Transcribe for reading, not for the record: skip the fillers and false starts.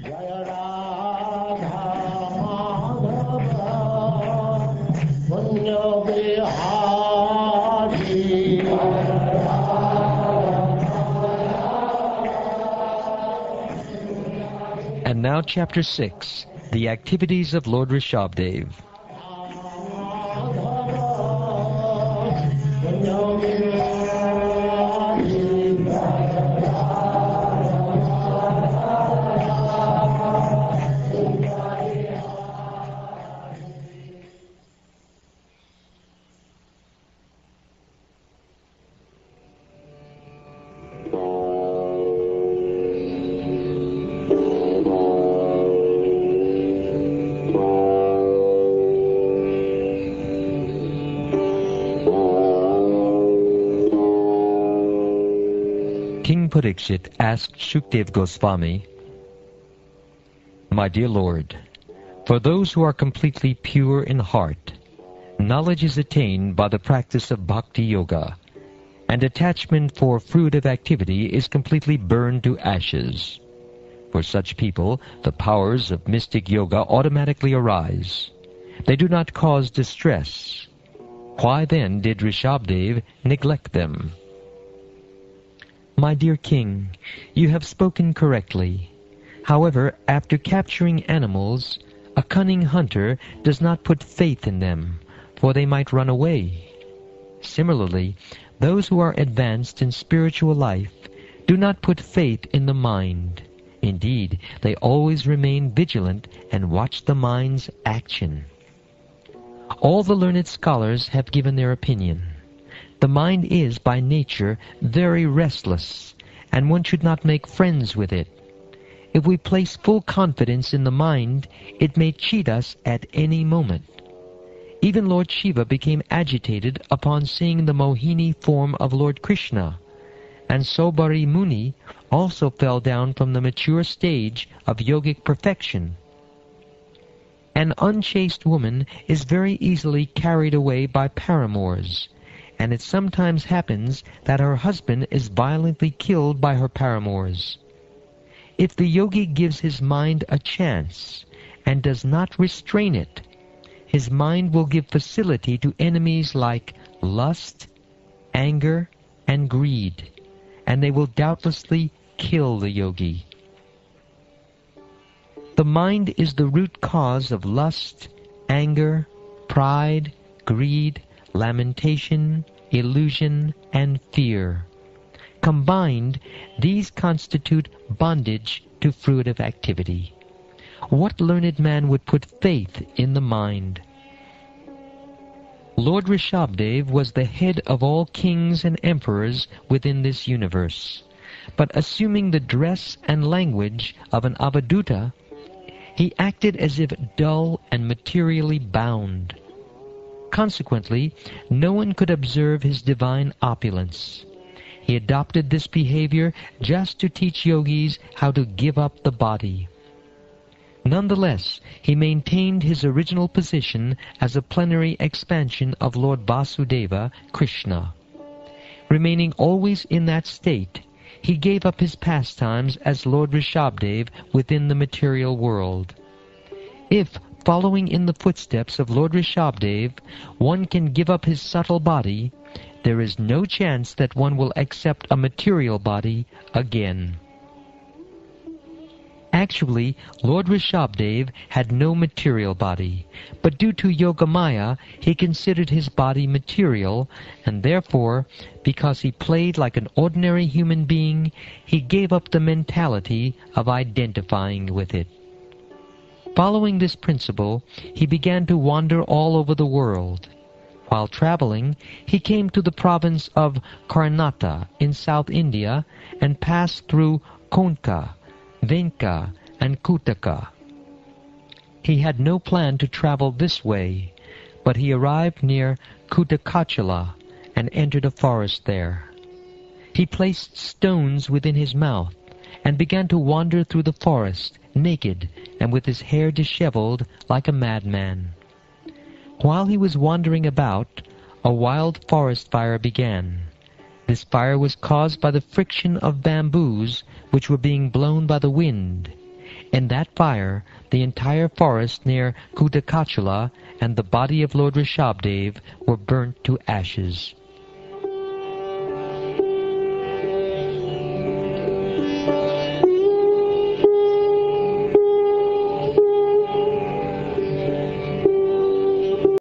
Jaya Radha Madhava Punya Bihari. And now Chapter 6, The Activities of Lord Rishabdev. King Parikshit asked Shukdev Goswami, "My dear Lord, for those who are completely pure in heart, knowledge is attained by the practice of bhakti yoga, and attachment for fruitive activity is completely burned to ashes. For such people, the powers of mystic yoga automatically arise. They do not cause distress. Why then did Rishabdev neglect them?" My dear King, you have spoken correctly. However, after capturing animals, a cunning hunter does not put faith in them, for they might run away. Similarly, those who are advanced in spiritual life do not put faith in the mind. Indeed, they always remain vigilant and watch the mind's action. All the learned scholars have given their opinion. The mind is, by nature, very restless, and one should not make friends with it. If we place full confidence in the mind, it may cheat us at any moment. Even Lord Shiva became agitated upon seeing the Mohini form of Lord Krishna, and Sobari Muni also fell down from the mature stage of yogic perfection. An unchaste woman is very easily carried away by paramours, and it sometimes happens that her husband is violently killed by her paramours. If the yogi gives his mind a chance and does not restrain it, his mind will give facility to enemies like lust, anger, and greed, and they will doubtlessly kill the yogi. The mind is the root cause of lust, anger, pride, greed, lamentation, illusion, and fear. Combined, these constitute bondage to fruitive activity. What learned man would put faith in the mind? Lord Rishabdev was the head of all kings and emperors within this universe, but assuming the dress and language of an avaduta, he acted as if dull and materially bound. Consequently, no one could observe his divine opulence. He adopted this behavior just to teach yogis how to give up the body. Nonetheless, he maintained his original position as a plenary expansion of Lord Vasudeva, Krishna. Remaining always in that state, he gave up his pastimes as Lord Rishabdev within the material world. If, following in the footsteps of Lord Rishabdev, one can give up his subtle body, there is no chance that one will accept a material body again. Actually, Lord Rishabdev had no material body, but due to Yogamaya, he considered his body material, and therefore, because he played like an ordinary human being, he gave up the mentality of identifying with it. Following this principle, he began to wander all over the world. While traveling, he came to the province of Karnataka in South India and passed through Konka, Venka, and Kutaka. He had no plan to travel this way, but he arrived near Kutakachala and entered a forest there. He placed stones within his mouth and began to wander through the forest, naked and with his hair disheveled like a madman. While he was wandering about, a wild forest fire began. This fire was caused by the friction of bamboos which were being blown by the wind. In that fire, the entire forest near Kudakachula and the body of Lord Rishabdev were burnt to ashes.